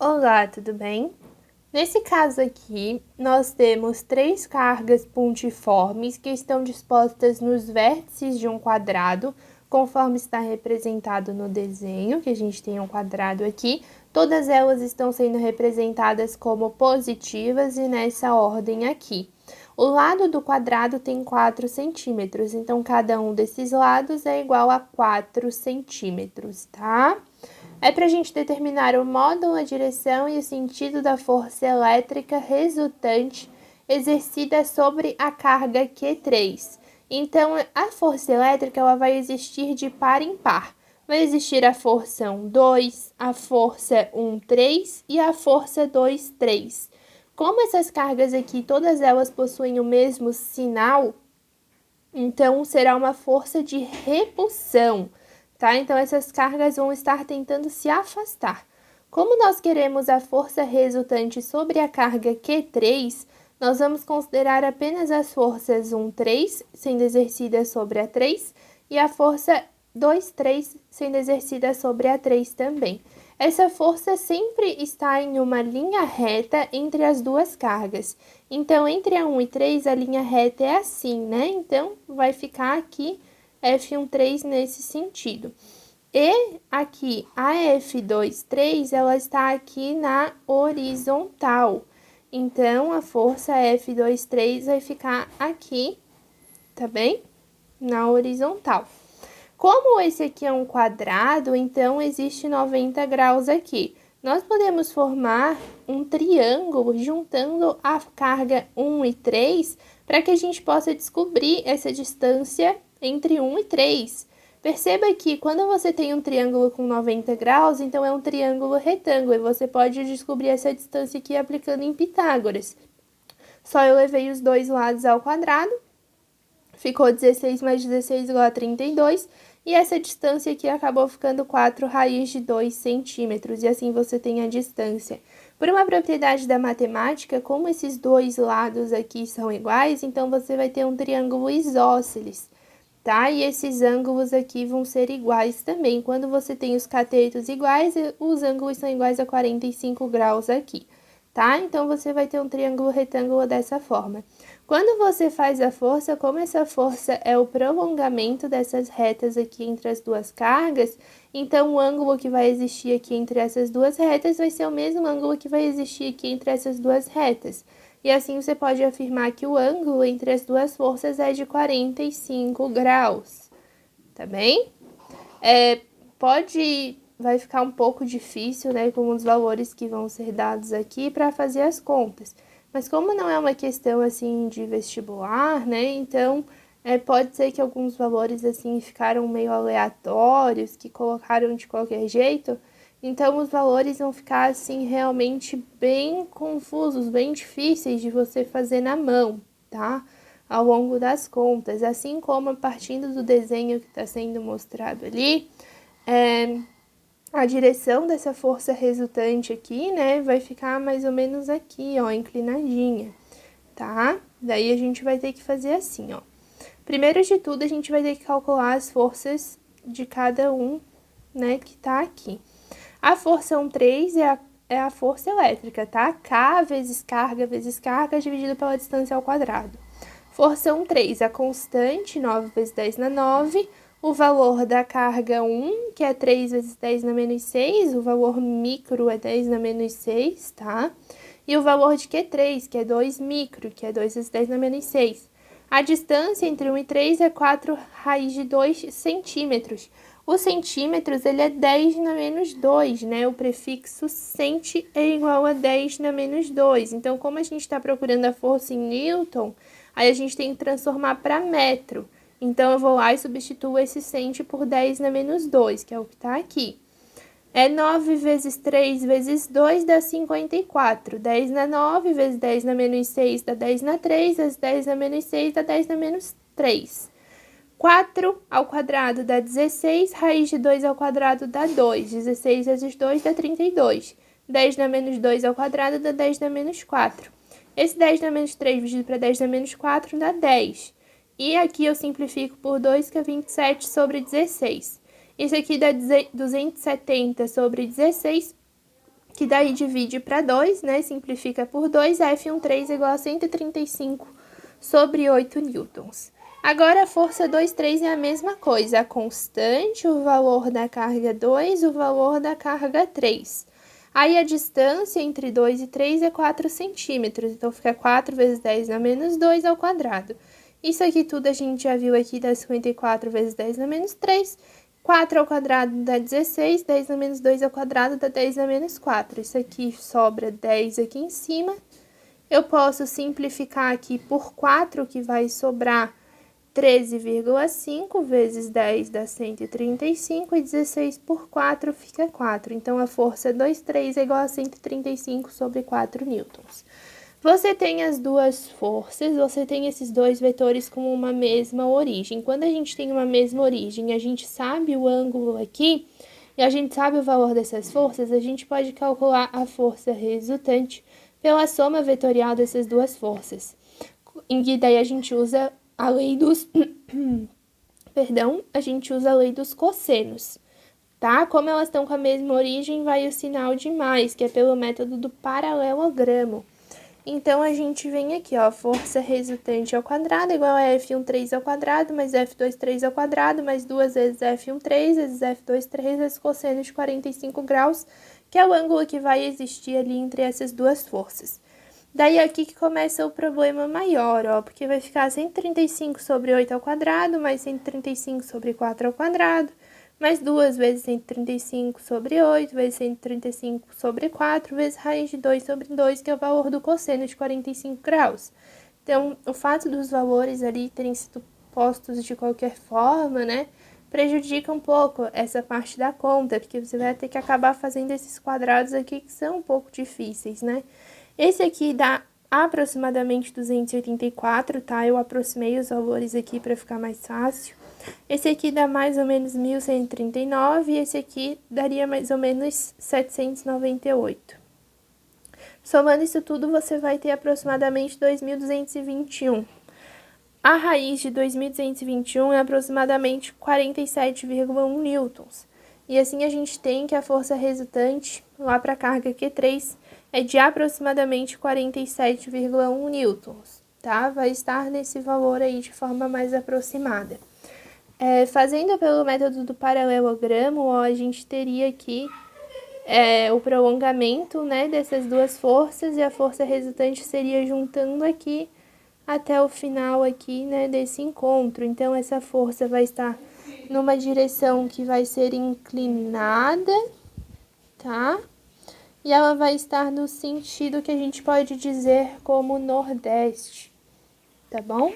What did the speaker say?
Olá, tudo bem? Nesse caso aqui, nós temos três cargas pontiformes que estão dispostas nos vértices de um quadrado, conforme está representado no desenho, que a gente tem um quadrado aqui. Todas elas estão sendo representadas como positivas e nessa ordem aqui. O lado do quadrado tem 4 centímetros, então cada um desses lados é igual a 4 centímetros, tá? É para a gente determinar o módulo, a direção e o sentido da força elétrica resultante exercida sobre a carga Q3. Então, a força elétrica ela vai existir de par em par. Vai existir a força 1, 2, a força 1, 3 e a força 2, 3. Como essas cargas aqui, todas elas possuem o mesmo sinal, então será uma força de repulsão. Tá? Então, essas cargas vão estar tentando se afastar. Como nós queremos a força resultante sobre a carga Q3, nós vamos considerar apenas as forças 1, 3 sendo exercidas sobre a 3 e a força 2, 3 sendo exercida sobre a 3 também. Essa força sempre está em uma linha reta entre as duas cargas. Então, entre a 1 e 3, a linha reta é assim, né? Então, vai ficar aqui F13 nesse sentido. E aqui, a F23, ela está aqui na horizontal. Então, a força F23 vai ficar aqui, tá bem? Na horizontal. Como esse aqui é um quadrado, então existe 90 graus aqui. Nós podemos formar um triângulo juntando a carga 1 e 3 para que a gente possa descobrir essa distância entre 1 e 3. Perceba que quando você tem um triângulo com 90 graus, então é um triângulo retângulo, e você pode descobrir essa distância aqui aplicando em Pitágoras. Só eu levei os dois lados ao quadrado, ficou 16 mais 16 igual a 32, e essa distância aqui acabou ficando 4 raiz de 2 centímetros, e assim você tem a distância. Por uma propriedade da matemática, como esses dois lados aqui são iguais, então você vai ter um triângulo isósceles, tá? E esses ângulos aqui vão ser iguais também. Quando você tem os catetos iguais, os ângulos são iguais a 45 graus aqui, tá? Então, você vai ter um triângulo retângulo dessa forma. Quando você faz a força, como essa força é o prolongamento dessas retas aqui entre as duas cargas, então o ângulo que vai existir aqui entre essas duas retas vai ser o mesmo ângulo que vai existir aqui entre essas duas retas. E assim você pode afirmar que o ângulo entre as duas forças é de 45 graus, tá bem? Vai ficar um pouco difícil, né, com os valores que vão ser dados aqui para fazer as contas. Mas como não é uma questão, assim, de vestibular, né, então pode ser que alguns valores, assim, ficaram meio aleatórios, que colocaram de qualquer jeito. Então, os valores vão ficar, assim, realmente bem confusos, bem difíceis de você fazer na mão, tá? Ao longo das contas. Assim como, partindo do desenho que está sendo mostrado ali, a direção dessa força resultante aqui, né, vai ficar mais ou menos aqui, ó, inclinadinha, tá? Daí a gente vai ter que fazer assim, ó. Primeiro de tudo, a gente vai ter que calcular as forças de cada um, né, que tá aqui. A força 1,3 é a força elétrica, tá? K vezes carga dividido pela distância ao quadrado. Força 1,3, a constante, 9 vezes 10 na 9. O valor da carga 1, que é 3 vezes 10 na menos 6. O valor micro é 10 na menos 6, tá? E o valor de Q3, que é 2 micro, que é 2 vezes 10 na menos 6. A distância entre 1 e 3 é 4 raiz de 2 centímetros. O centímetros, ele é 10 na menos 2, né? O prefixo centi é igual a 10 na menos 2. Então, como a gente está procurando a força em Newton, aí a gente tem que transformar para metro. Então, eu vou lá e substituo esse centi por 10 na menos 2, que é o que está aqui. 9 vezes 3 vezes 2 dá 54. 10 na 9 vezes 10 na menos 6 dá 10 na 3, vezes 10 na menos 6 dá 10 na menos 3. 4 ao quadrado dá 16, raiz de 2 ao quadrado dá 2. 16 vezes 2 dá 32. 10 na menos 2 ao quadrado dá 10 na menos 4. Esse 10 na menos 3 dividido para 10 na menos 4 dá 10. E aqui eu simplifico por 2, que é 27 sobre 16. Isso aqui dá 270 sobre 16, que daí divide para 2, né? Simplifica por 2, F13 igual a 135 sobre 8 newtons. Agora, a força 2,3 é a mesma coisa, a constante, o valor da carga 2, o valor da carga 3. Aí, a distância entre 2 e 3 é 4 centímetros, então fica 4 vezes 10 na menos 2 ao quadrado. Isso aqui tudo a gente já viu aqui, dá 54 vezes 10 na menos 3. 4 ao quadrado dá 16, 10 na menos 2 ao quadrado dá 10 na menos 4. Isso aqui sobra 10 aqui em cima. Eu posso simplificar aqui por 4, que vai sobrar 13,5 vezes 10 dá 135 e 16 por 4 fica 4. Então, a força 2,3 é igual a 135 sobre 4 newtons. Você tem as duas forças, você tem esses dois vetores com uma mesma origem. Quando a gente tem uma mesma origem, a gente sabe o ângulo aqui e a gente sabe o valor dessas forças, a gente pode calcular a força resultante pela soma vetorial dessas duas forças. E daí a gente usa a lei dos... a gente usa a lei dos cossenos, tá? Como elas estão com a mesma origem, vai o sinal de mais, que é pelo método do paralelogramo. Então, a gente vem aqui, ó, força resultante ao quadrado igual a F13 ao quadrado, mais F23 ao quadrado, mais 2 vezes F13 vezes F23 vezes cosseno de 45 graus, que é o ângulo que vai existir ali entre essas duas forças. Daí, aqui que começa o problema maior, ó, porque vai ficar 135 sobre 8 ao quadrado, mais 135 sobre 4 ao quadrado, mais 2 vezes 135 sobre 8, vezes 135 sobre 4, vezes raiz de 2 sobre 2, que é o valor do cosseno de 45 graus. Então, o fato dos valores ali terem sido postos de qualquer forma, né, prejudica um pouco essa parte da conta, porque você vai ter que acabar fazendo esses quadrados aqui que são um pouco difíceis, né. Esse aqui dá aproximadamente 284, tá? Eu aproximei os valores aqui para ficar mais fácil. Esse aqui dá mais ou menos 1.139 e esse aqui daria mais ou menos 798. Somando isso tudo, você vai ter aproximadamente 2.221. A raiz de 2.221 é aproximadamente 47,1 newtons. E assim a gente tem que a força resultante lá para a carga Q3 é de aproximadamente 47,1 newtons, tá? Vai estar nesse valor aí de forma mais aproximada. Fazendo pelo método do paralelogramo, ó, a gente teria aqui o prolongamento, né, dessas duas forças e a força resultante seria juntando aqui até o final aqui, né, desse encontro. Então, essa força vai estar numa direção que vai ser inclinada, tá? E ela vai estar no sentido que a gente pode dizer como nordeste, tá bom?